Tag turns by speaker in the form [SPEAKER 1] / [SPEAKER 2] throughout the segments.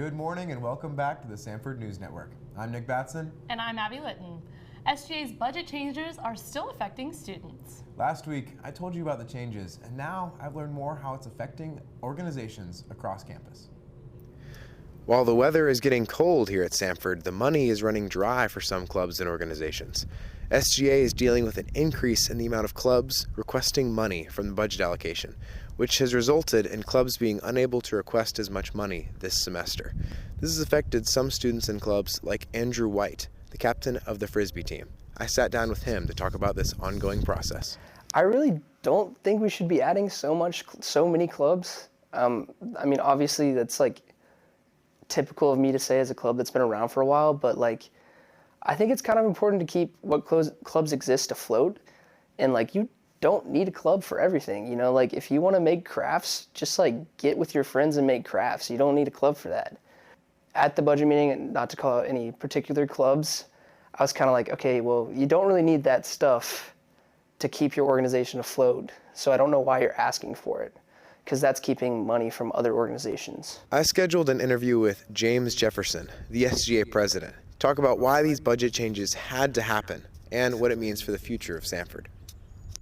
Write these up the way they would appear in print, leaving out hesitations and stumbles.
[SPEAKER 1] Good morning and welcome back to the Samford News Network. I'm Nick Batson.
[SPEAKER 2] And I'm Abby Litton. SGA's budget changes are still affecting students.
[SPEAKER 1] Last week, I told you about the changes, and now I've learned more how it's affecting organizations across campus.
[SPEAKER 3] While the weather is getting cold here at Samford, the money is running dry for some clubs and organizations. SGA is dealing with an increase in the amount of clubs requesting money from the budget allocation, which has resulted in clubs being unable to request as much money this semester. This has affected some students and clubs like Andrew White, the captain of the Frisbee team. I sat down with him to talk about this ongoing process.
[SPEAKER 4] I really don't think we should be adding so many clubs. Obviously that's typical of me to say as a club that's been around for a while, but I think it's kind of important to keep what clubs exist afloat, and you don't need a club for everything. If you want to make crafts, just get with your friends and make crafts. You don't need a club for that. At the budget meeting, and not to call out any particular clubs, I was kind of okay, well, you don't really need that stuff to keep your organization afloat, so I don't know why you're asking for it, because that's keeping money from other organizations.
[SPEAKER 3] I scheduled an interview with James Jefferson, the SGA president, to talk about why these budget changes had to happen and what it means for the future of Samford.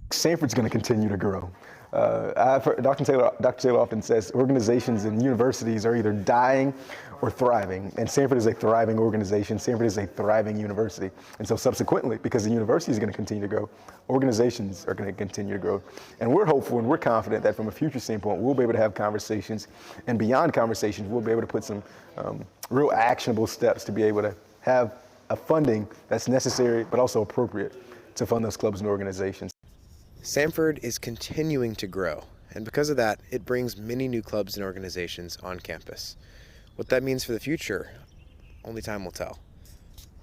[SPEAKER 5] Samford's going to continue to grow. Dr. Taylor often says organizations and universities are either dying or thriving, and Samford is a thriving organization. Samford is a thriving university. And so subsequently, because the university is going to continue to grow, organizations are going to continue to grow. And we're hopeful and we're confident that from a future standpoint, we'll be able to have conversations, and beyond conversations, we'll be able to put some real actionable steps to be able to have a funding that's necessary but also appropriate to fund those clubs and organizations.
[SPEAKER 3] Samford is continuing to grow, and because of that, it brings many new clubs and organizations on campus. What that means for the future, only time will tell.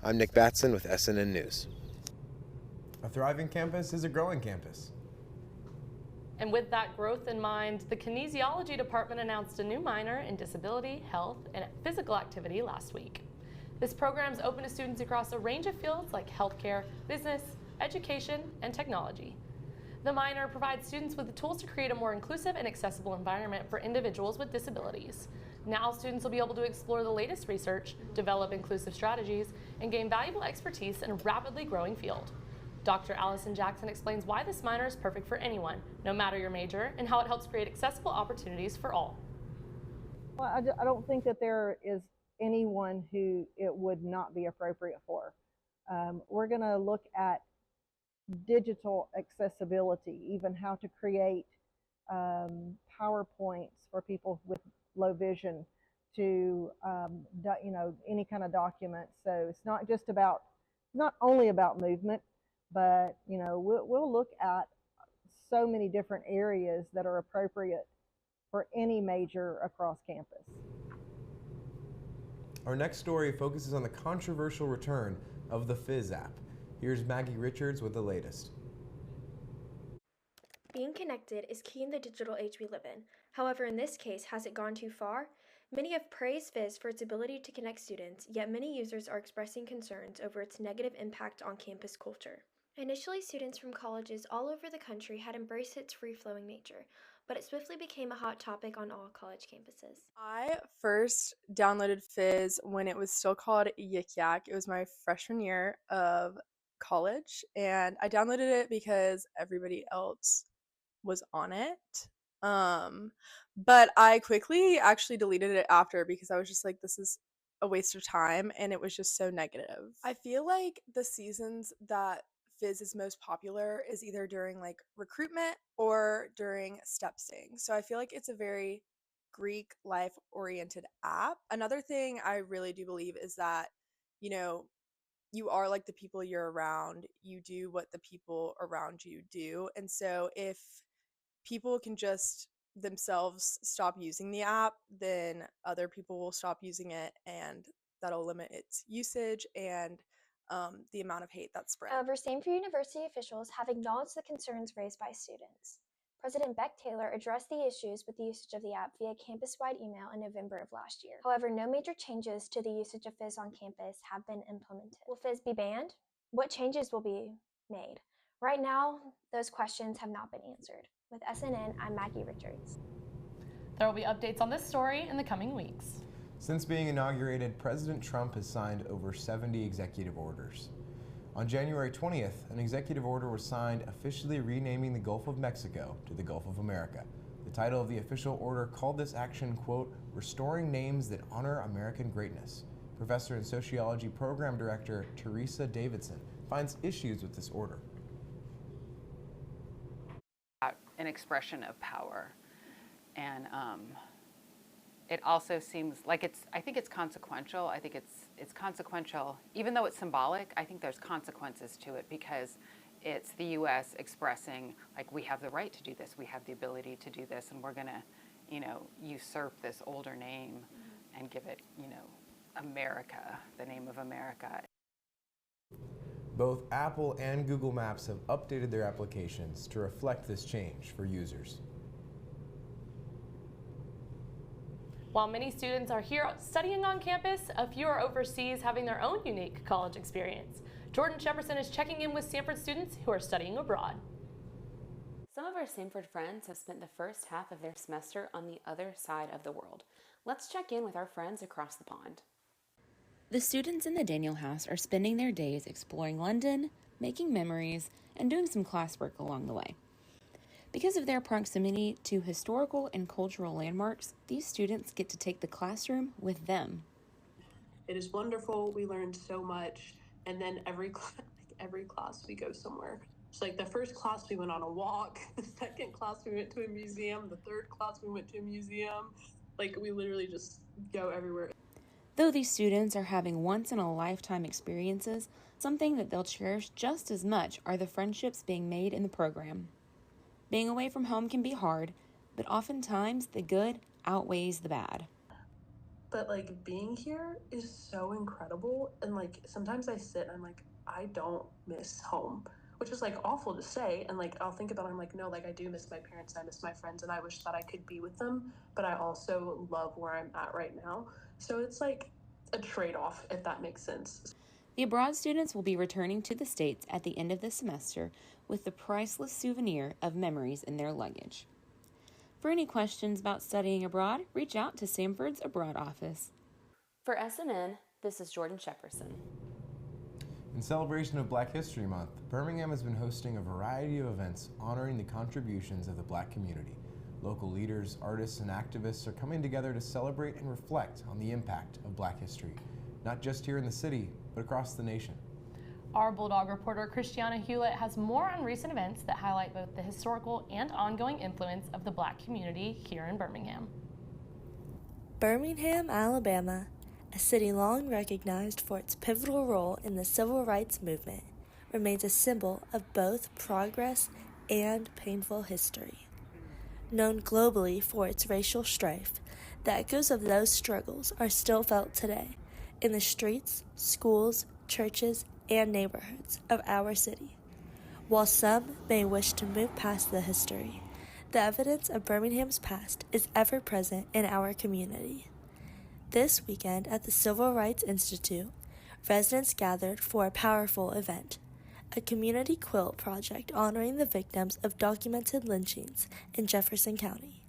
[SPEAKER 3] I'm Nick Batson with SNN News.
[SPEAKER 1] A thriving campus is a growing campus.
[SPEAKER 2] And with that growth in mind, the kinesiology department announced a new minor in disability, health, and physical activity last week. This program is open to students across a range of fields like healthcare, business, education, and technology. The minor provides students with the tools to create a more inclusive and accessible environment for individuals with disabilities. Now students will be able to explore the latest research, develop inclusive strategies, and gain valuable expertise in a rapidly growing field. Dr. Allison Jackson explains why this minor is perfect for anyone, no matter your major, and how it helps create accessible opportunities for all.
[SPEAKER 6] Well, I don't think that there is anyone who it would not be appropriate for. We're going to look at digital accessibility, even how to create PowerPoints for people with low vision to any kind of document. So it's not only about movement, but we'll look at so many different areas that are appropriate for any major across campus.
[SPEAKER 1] Our next story focuses on the controversial return of the Fizz app. Here's Maggie Richards with the latest.
[SPEAKER 7] Being connected is key in the digital age we live in. However, in this case, has it gone too far? Many have praised Fizz for its ability to connect students, yet many users are expressing concerns over its negative impact on campus culture. Initially, students from colleges all over the country had embraced its free-flowing nature, but it swiftly became a hot topic on all college campuses.
[SPEAKER 8] I first downloaded Fizz when it was still called Yik Yak. It was my freshman year of college, and I downloaded it because everybody else was on it. But I quickly actually deleted it after because I was just like, this is a waste of time, and it was just so negative. I feel like the seasons that Fizz is most popular is either during recruitment or during step staying. So I feel like it's a very Greek life oriented app. Another thing I really do believe is that, you are like the people you're around. You do what the people around you do. And so if people can just themselves stop using the app, then other people will stop using it, and that'll limit its usage and the amount of hate that's spread.
[SPEAKER 7] However, Samford University officials have acknowledged the concerns raised by students. President Beck Taylor addressed the issues with the usage of the app via campus-wide email in November of last year. However, no major changes to the usage of Fizz on campus have been implemented. Will Fizz be banned? What changes will be made? Right now, those questions have not been answered. With SNN, I'm Maggie Richards.
[SPEAKER 2] There will be updates on this story in the coming weeks.
[SPEAKER 1] Since being inaugurated, President Trump has signed over 70 executive orders. On January 20th, an executive order was signed officially renaming the Gulf of Mexico to the Gulf of America. The title of the official order called this action, quote, restoring names that honor American greatness. Professor and Sociology Program Director Teresa Davidson finds issues with this order.
[SPEAKER 9] An expression of power, and it also seems like I think it's consequential. I think it's consequential, even though it's symbolic. I think there's consequences to it because it's the U.S. expressing, like, we have the right to do this, we have the ability to do this, and we're gonna, usurp this older name and give it, America, the name of America.
[SPEAKER 1] Both Apple and Google Maps have updated their applications to reflect this change for users.
[SPEAKER 2] While many students are here studying on campus, a few are overseas having their own unique college experience. Jordan Shepperson is checking in with Samford students who are studying abroad.
[SPEAKER 10] Some of our Samford friends have spent the first half of their semester on the other side of the world. Let's check in with our friends across the pond. The students in the Daniel House are spending their days exploring London, making memories, and doing some classwork along the way. Because of their proximity to historical and cultural landmarks, these students get to take the classroom with them.
[SPEAKER 11] It is wonderful. We learned so much, and then every class we go somewhere. It's like the first class we went on a walk, the second class we went to a museum, the third class we went to a museum. Like, we literally just go everywhere.
[SPEAKER 10] Though these students are having once-in-a-lifetime experiences, something that they'll cherish just as much are the friendships being made in the program. Being away from home can be hard, but oftentimes the good outweighs the bad.
[SPEAKER 11] But, like, being here is so incredible, and, like, sometimes I sit and I'm like, I don't miss home, which is, like, awful to say, and, like, I'll think about it, I'm like, no, like, I do miss my parents, I miss my friends, and I wish that I could be with them, but I also love where I'm at right now. So it's like a trade-off, if that makes sense.
[SPEAKER 10] The abroad students will be returning to the States at the end of the semester with the priceless souvenir of memories in their luggage. For any questions about studying abroad, reach out to Samford's Abroad Office. For SNN, this is Jordan Shepperson.
[SPEAKER 1] In celebration of Black History Month, Birmingham has been hosting a variety of events honoring the contributions of the Black community. Local leaders, artists, and activists are coming together to celebrate and reflect on the impact of Black history, not just here in the city, but across the nation.
[SPEAKER 2] Our Bulldog reporter Christiana Hewlett has more on recent events that highlight both the historical and ongoing influence of the Black community here in Birmingham.
[SPEAKER 12] Birmingham, Alabama, a city long recognized for its pivotal role in the civil rights movement, remains a symbol of both progress and painful history. Known globally for its racial strife, the echoes of those struggles are still felt today in the streets, schools, churches, and neighborhoods of our city. While some may wish to move past the history, the evidence of Birmingham's past is ever present in our community. This weekend at the Civil Rights Institute, residents gathered for a powerful event, a community quilt project honoring the victims of documented lynchings in Jefferson County.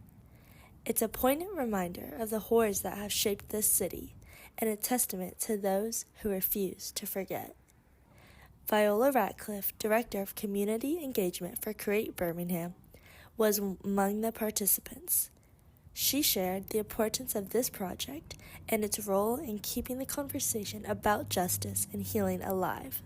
[SPEAKER 12] It's a poignant reminder of the horrors that have shaped this city and a testament to those who refuse to forget. Viola Ratcliffe, Director of Community Engagement for Create Birmingham, was among the participants. She shared the importance of this project and its role in keeping the conversation about justice and healing alive.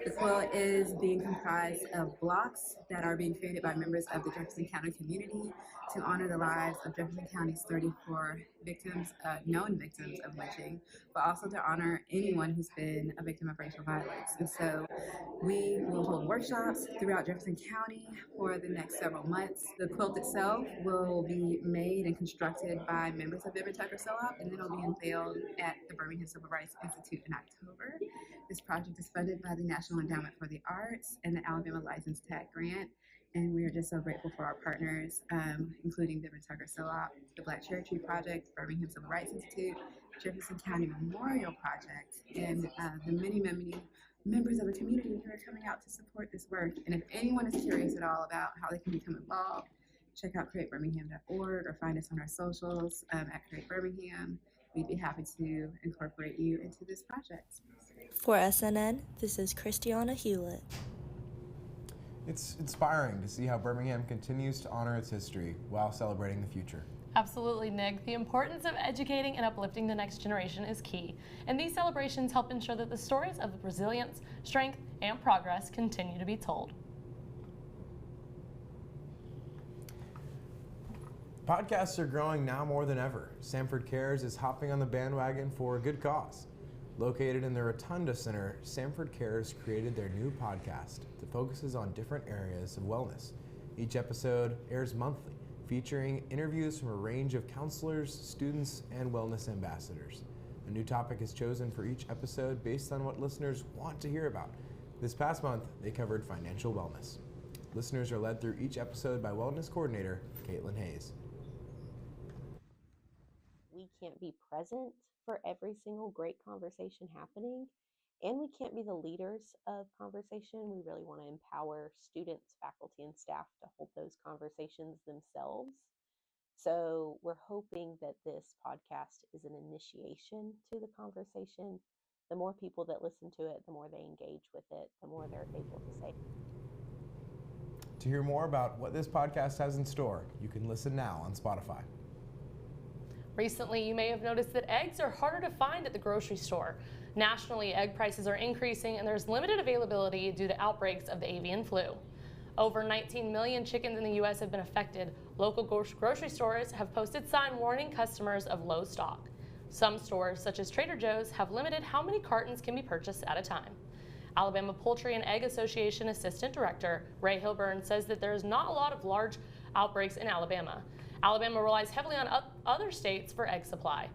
[SPEAKER 13] The quilt is being comprised of blocks that are being created by members of the Jefferson County community to honor the lives of Jefferson County's 34 victims, known victims of lynching, but also to honor anyone who's been a victim of racial violence. And so we will hold workshops throughout Jefferson County for the next several months. The quilt itself will be made and constructed by members of Ibn Tucker Co-op, and then it'll be unveiled at the Birmingham Civil Rights Institute in October. This project is funded by the National Endowment for the Arts and the Alabama License Tag Grant, and we are just so grateful for our partners, including the Ibn Tucker Co-op, the Black Cherry Tree Project, Birmingham Civil Rights Institute, Jefferson County Memorial Project, and the many members of the community who are coming out to support this work. And if anyone is curious at all about how they can become involved, check out createbirmingham.org or find us on our socials at Create Birmingham. we'd be happy to incorporate you into this project.
[SPEAKER 12] For SNN, this is Christiana Hewlett.
[SPEAKER 1] It's inspiring to see how Birmingham continues to honor its history while celebrating the future.
[SPEAKER 2] Absolutely, Nick. The importance of educating and uplifting the next generation is key, and these celebrations help ensure that the stories of resilience, strength, and progress continue to be told.
[SPEAKER 1] Podcasts are growing now more than ever. Samford Cares is hopping on the bandwagon for a good cause. Located in the Rotunda Center, Samford Cares created their new podcast that focuses on different areas of wellness. Each episode airs monthly, featuring interviews from a range of counselors, students, and wellness ambassadors. A new topic is chosen for each episode based on what listeners want to hear about. This past month, they covered financial wellness. Listeners are led through each episode by wellness coordinator Caitlin Hayes.
[SPEAKER 14] We can't be present for every single great conversation happening, and we can't be the leaders of conversation. We really want to empower students, faculty, and staff to hold those conversations themselves. So we're hoping that this podcast is an initiation to the conversation. The more people that listen to it, the more they engage with it, the more they're able to say.
[SPEAKER 1] To hear more about what this podcast has in store, you can listen now on Spotify.
[SPEAKER 2] Recently, you may have noticed that eggs are harder to find at the grocery store. Nationally, egg prices are increasing and there's limited availability due to outbreaks of the avian flu. Over 19 million chickens in the U.S. have been affected. Local grocery stores have posted signs warning customers of low stock. Some stores, such as Trader Joe's, have limited how many cartons can be purchased at a time. Alabama Poultry and Egg Association Assistant Director Ray Hilburn says that there is not a lot of large outbreaks in Alabama. Alabama relies heavily on other states for egg supply.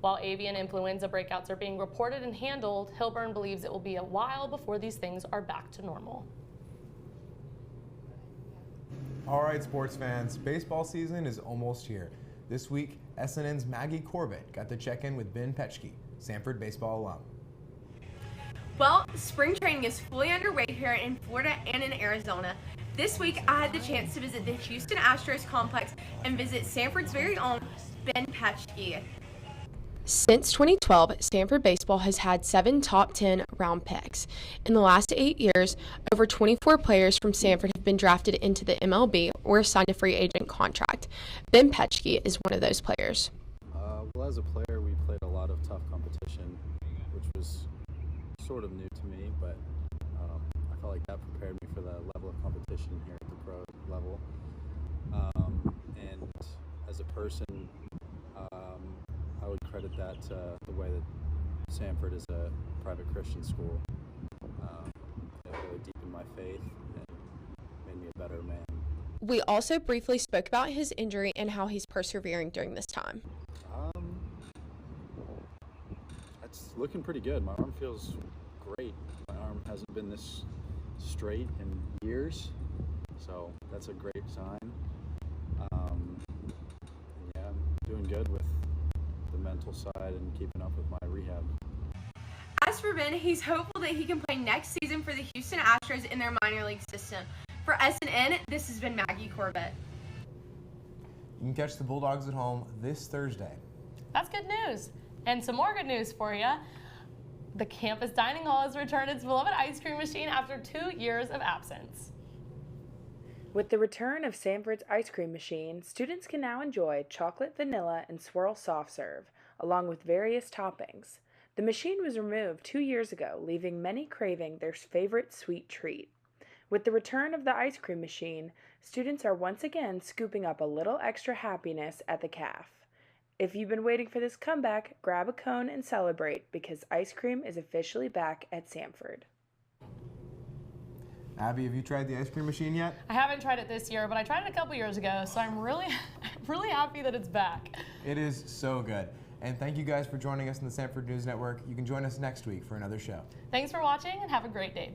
[SPEAKER 2] While avian influenza breakouts are being reported and handled, Hilburn believes it will be a while before these things are back to normal.
[SPEAKER 1] All right, sports fans, baseball season is almost here. This week, SNN's Maggie Corbett got to check in with Ben Petschke, Samford baseball alum.
[SPEAKER 15] Well, spring training is fully underway here in Florida and in Arizona. This week, I had the chance to visit the Houston Astros complex and visit Samford's very own Ben Petschke. Since 2012, Samford baseball has had 7 top 10 round picks. In the last 8 years, over 24 players from Samford have been drafted into the MLB or signed a free agent contract. Ben Petschke is one of those players.
[SPEAKER 16] Well, as a player, we played a lot of tough competition, which was sort of new to me, but I felt like that prepared me for the level of competition here at the pro level. And as a person, I would credit that to the way that Samford is a private Christian school. It really deepened my faith and made me a better man.
[SPEAKER 15] We also briefly spoke about his injury and how he's persevering during this time.
[SPEAKER 16] It's looking pretty good. My arm feels great. My arm hasn't been this straight in years, so that's a great sign. Yeah, I'm doing good with the mental side and keeping up with my rehab.
[SPEAKER 15] As for Ben, he's hopeful that he can play next season for the Houston Astros in their minor league system. For SNN, this has been Maggie Corbett.
[SPEAKER 1] You can catch the Bulldogs at home this Thursday.
[SPEAKER 2] That's good news. And some more good news for you. The campus dining hall has returned its beloved ice cream machine after 2 years of absence.
[SPEAKER 17] With the return of Samford's ice cream machine, students can now enjoy chocolate, vanilla, and swirl soft serve, along with various toppings. The machine was removed 2 years ago, leaving many craving their favorite sweet treat. With the return of the ice cream machine, students are once again scooping up a little extra happiness at the caf. If you've been waiting for this comeback, grab a cone and celebrate because ice cream is officially back at Samford.
[SPEAKER 1] Abby, have you tried the ice cream machine yet?
[SPEAKER 2] I haven't tried it this year, but I tried it a couple years ago, so I'm really happy that it's back.
[SPEAKER 1] It is so good. And thank you guys for joining us in the Samford News Network. You can join us next week for another show.
[SPEAKER 2] Thanks for watching and have a great day.